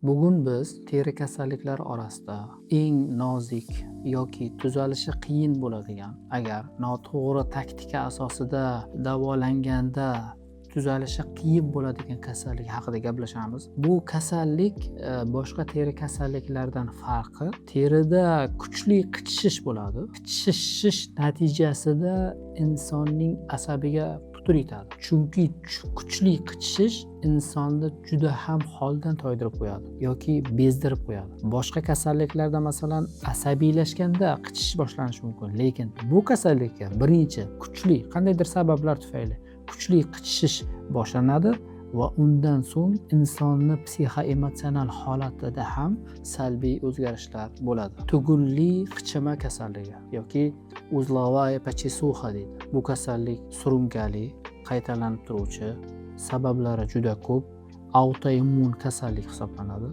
Bugun biz teri kasalliklari orasida eng nozik yoki tuzalishi qiyin bo'ladigan, agar noto'g'ri taktika asosida davolanganda tuzalishi qiyin bo'ladigan kasallik haqida gaplashamiz. Bu kasallik boshqa teri kasalliklaridan farqi terida kuchli qichishish bo'ladi. Qichishish natijasida insonning asabiga putur yetadi. Chunki kuchli qichishish insonni juda ham holdan toydirib qo'yadi yoki bezdirib qo'yadi. Boshqa kasalliklarda masalan asabiylashganda qichish boshlanishi mumkin, lekin bu kasallikka birinchi kuchli qandaydir sabablar tufayli kuchli qichishish boshlanadi va undan so'ng insonni psixoemotsional holatida ham salbiy o'zgarishlar bo'ladi. Tugunli qichima kasalligi yoki узловая почесуха deydi. Bu kasallik surunkali, qaytalanib turuvchi, sabablari juda ko'p, autoimmun kasallik hisoblanadi.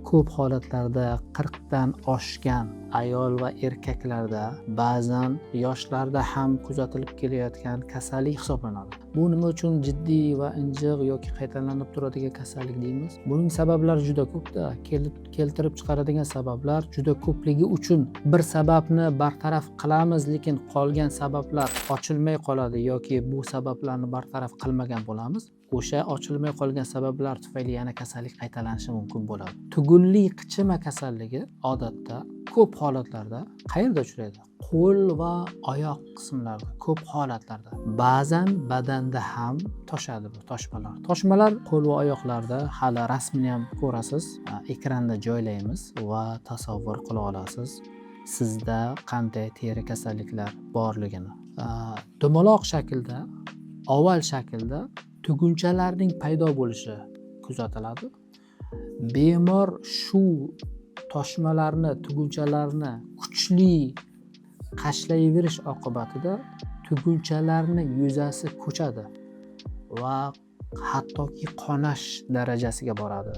Ko'p holatlarda 40 dan oshgan ayol va erkaklarda, ba'zan yoshlarda ham kuzatilib kelayotgan kasallik hisoblanadi. Bu nima uchun jiddiy va injiq yoki qaytalanib turadigan kasallik deymiz? Buning sabablari juda ko'pda. Keltirib chiqaradigan sabablar juda ko'pligi uchun bir sababni bartaraf qilamiz, lekin qolgan sabablar ochilmay qoladi yoki bu sabablarni bartaraf qilmagan bo'lamiz. O'sha ochilmay qolgan sabablar tufayli yana kasallik qaytalanishi mumkin bo'ladi. Tugunli qichima kasalligi odatda ko'p holatlarda qayerda uchraydi? Qo'l va oyoq qismlarida, ko'p holatlarda. Ba'zan badanda ham toshadi bu toshmalar. Toshmalar qo'l va oyoqlarda hali rasmini ham ko'rasiz, ekranda joylaymiz va tasavvur qila olasiz sizda qanday teri kasalliklar borligini. Dumaloq shaklda, oval shaklda tugunchalarning paydo bo'lishi kuzatiladi. Bemor shu toshmalarni, tugunchalarni kuchli qashlayverish oqibatida tugunchalarni yuzasi ko'chadi va hattoki qonash darajasiga boradi.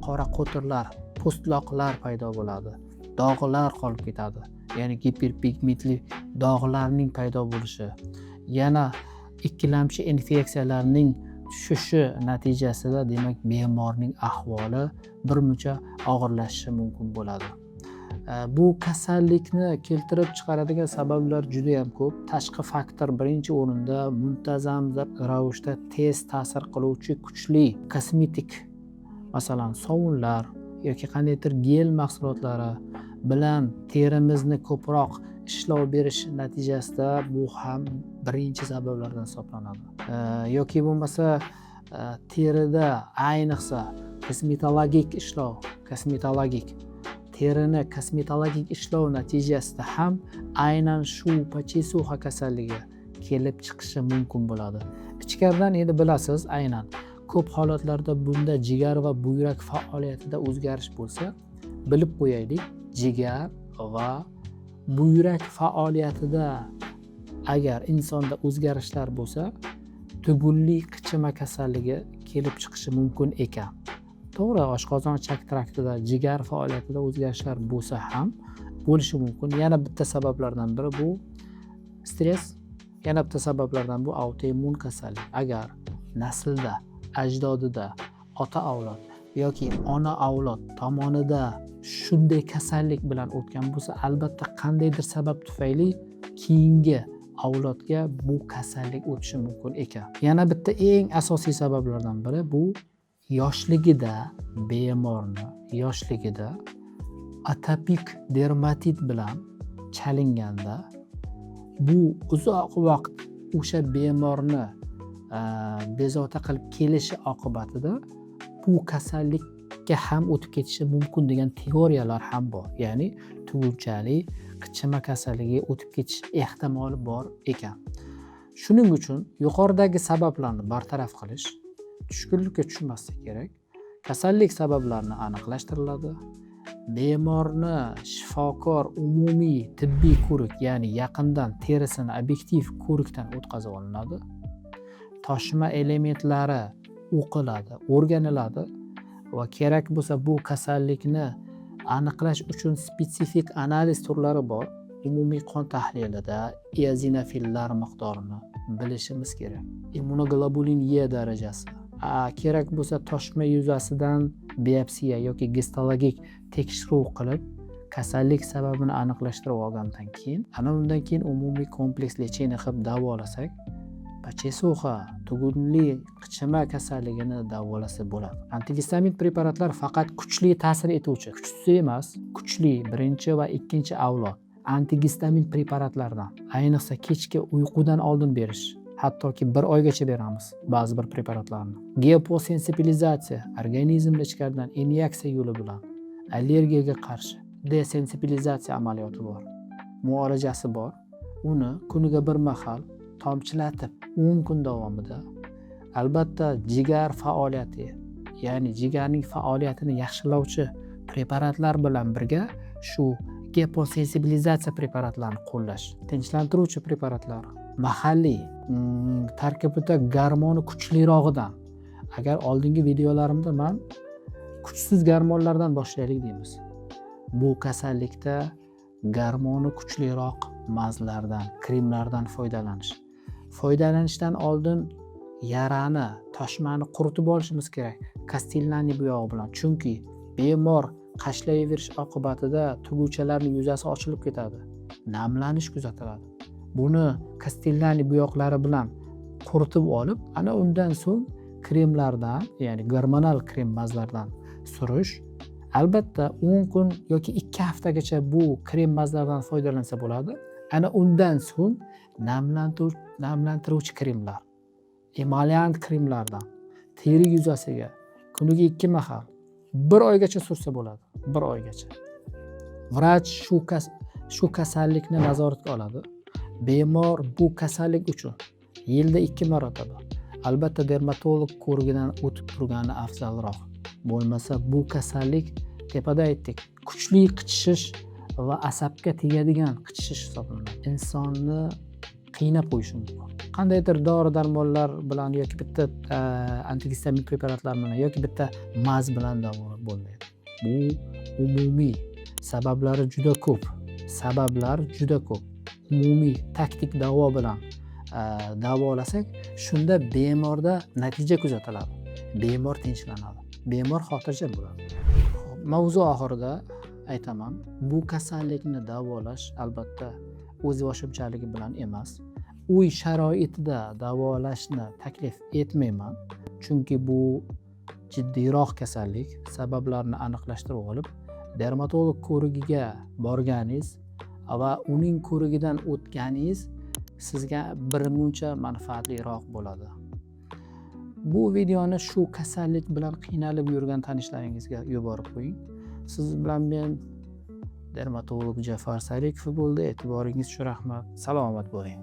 Qora qo'tirlar, po'stloqlar paydo bo'ladi. Dog'lar qolib ketadi. Ya'ni giperpigmentli dog'larning paydo bo'lishi, yana ikkilamchi infeksiyalarning tushishi natijasida demak bemorning ahvoli birmuncha og'irlashishi mumkin bo'ladi. Bu kasallikni keltirib chiqaradigan sabablar juda ham ko'p. Tashqi faktor birinchi o'rinda, muntazam ravishda tez ta'sir qiluvchi kuchli kosmetik, masalan sovunlar yoki qandaydir gel mahsulotlari bilan terimizni ko'proq ishlov berish natijasida bu ham birinchi sabablardan hisoblanadi. Yoki bo'lmasa terida ayniqsa terini kosmetologik ishlov natijasida ham aynan shu почесуха kasalligi kelib chiqishi mumkin bo'ladi. Ichkaridan endi bilasiz, aynan ko'p holatlarda bunda jigar va buyrak faoliyatida o'zgarish bo'lsa, bilib qo'yaylik, jigar va buyrak faoliyatida agar insonda o'zgarishlar bo'lsa, tugunli qichima kasalligi kelib chiqishi mumkin ekan. To'g'ri, oshqozon ichak traktida, jigar faoliyatida o'zgarishlar bo'lsa ham bo'lishi mumkin. Yana bitta sabablardan biri bu stress, yana bitta sabablardan bu autoimmun kasallik. Agar naslda, ajdodida, ota avlod yoki ona avlod tomonida shunday kasallik bilan o'tgan bo'lsa, albatta qandaydir sabab tufayli keyingi avlodga bu kasallik o'tishi mumkin ekan. Yana bitta eng asosiy sabablardan biri bu yoshligida atopik dermatit bilan chalinganda bu uzoq vaqt o'sha bemorni bezovta qilib kelishi oqibatida bu kasallikka ham o'tib ketishi mumkin degan teoriyalar ham bor. Ya'ni tugunchali qichima kasalligiga o'tib ketish ehtimoli bor ekan. Shuning uchun yuqoridagi sabablarni bartaraf qilish, tushkunlikka tushmaslik kerak. Kasallik sabablarini aniqlashtiriladi. Bemorni shifokor umumiy tibbiy ko'rik, ya'ni yaqindan terisini obyektiv ko'rikdan o'tkazib olinadi. Toshma elementlari o'qiladi, o'rganiladi va kerak bo'lsa bu kasallikni aniqlash uchun spetsifik analiz turlari bor. Umumiy qon tahlilida eozinofillar miqdorini bilishimiz kerak. Immunoglobulin E darajasi, kerak bo'lsa toshma yuzasidan biopsiya yoki gistologik tekshiruv qilib kasallik sababini aniqlashtirib olgandan keyin undan keyin umumiy kompleks lechение qilib davolasak pochesuxa tugunli qichima kasalligini davolasa bo'ladi. Antigistamin preparatlar faqat kuchli ta'sir etuvchi, kuchsiz emas, kuchli birinchi va ikkinchi avlod antigistamin preparatlaridan, ayniqsa kechki uyqudan oldin berish, hattoki 1 oygacha beramiz ba'zi bir preparatlarni. Geoposensibilizatsiya, organizmda ichkaridan inyeksiya yo'li bilan allergiyaga qarshi desensibilizatsiya amaliyoti bor. Muolajasi bor. Uni kuniga bir mahal tomchilatib 10 kun davomida albatta jigar faoliyati, ya'ni jigarning faoliyatini yaxshilovchi preparatlar bilan birga shu geoposensibilizatsiya preparatlarini qo'llash, tinchlantiruvchi preparatlar, mahalliy tarkibida gormoni kuchlirog'idan. Agar oldingi videolarimda men kuchsiz gormonlardan boshlaylik deymiz. Bu kasallikda gormoni kuchliroq mazlardan, kremlardan foydalanishdan oldin yarani, toshmani quritib olishimiz kerak kastillanniy buyog'i bilan. Chunki bemor qashlayverish oqibatida tuguvchalarning yuzasi ochilib ketadi, namlanish kuzatiladi. Buni kastillanniy buyoqlari bilan quritib olib, undan so'ng kremlardan, ya'ni gormonal krem mazlardan surish. Albatta 10 kun yoki 2 haftagacha bu krem mazlardan foydalansa bo'ladi. Undan so'ng namlantiruvchi kremlar, emollient kremlardan teri yuzasiga kuniga 2 mahal 1 oygacha sursa bo'ladi. 1 oygacha. Vrach shu kasallikni nazoratga oladi. Bemor bu kasallik uchun yilda 2 marotaba albatta dermatolog ko'rigidan o'tib turgani afzalroq. Bo'lmasa bu kasallik tepada aytdik, kuchli qichishish va asabga tegadigan qichishish hisoblanadi. Insonni qiynab qo'yishi mumkin. Qandaydir dori-darmonlar bilan yoki bitta antigistamin preparatlar bilan yoki bitta maz bilan davolab bo'lmaydi. Bu umumiy sabablari juda ko'p. Umumiy taktik davo bilan davolasak, shunda bemorda natija kuzatiladi. Bemor tinchlanadi. Bemor xotirjam bo'ladi. Mavzu oxirida aytaman, bu kasallikni davolash albatta o'z boshimchaligi bilan emas. Uy sharoitida davolashni taklif etmayman. Chunki bu jiddiyroq kasallik. Sabablarini aniqlashtirib olib, dermatolog ko'rigiga borganingiz va uning ko'rigidan o'tganingiz sizga birmuncha manfaatliroq bo'ladi. Bu videoni shu kasallik bilan qiynalib yurgan tanishlaringizga yuborib qo'ying. Siz bilan men dermatolog Jafar Sarikov bo'ldi. E'tiboringiz uchun rahmat. Salomat bo'ling.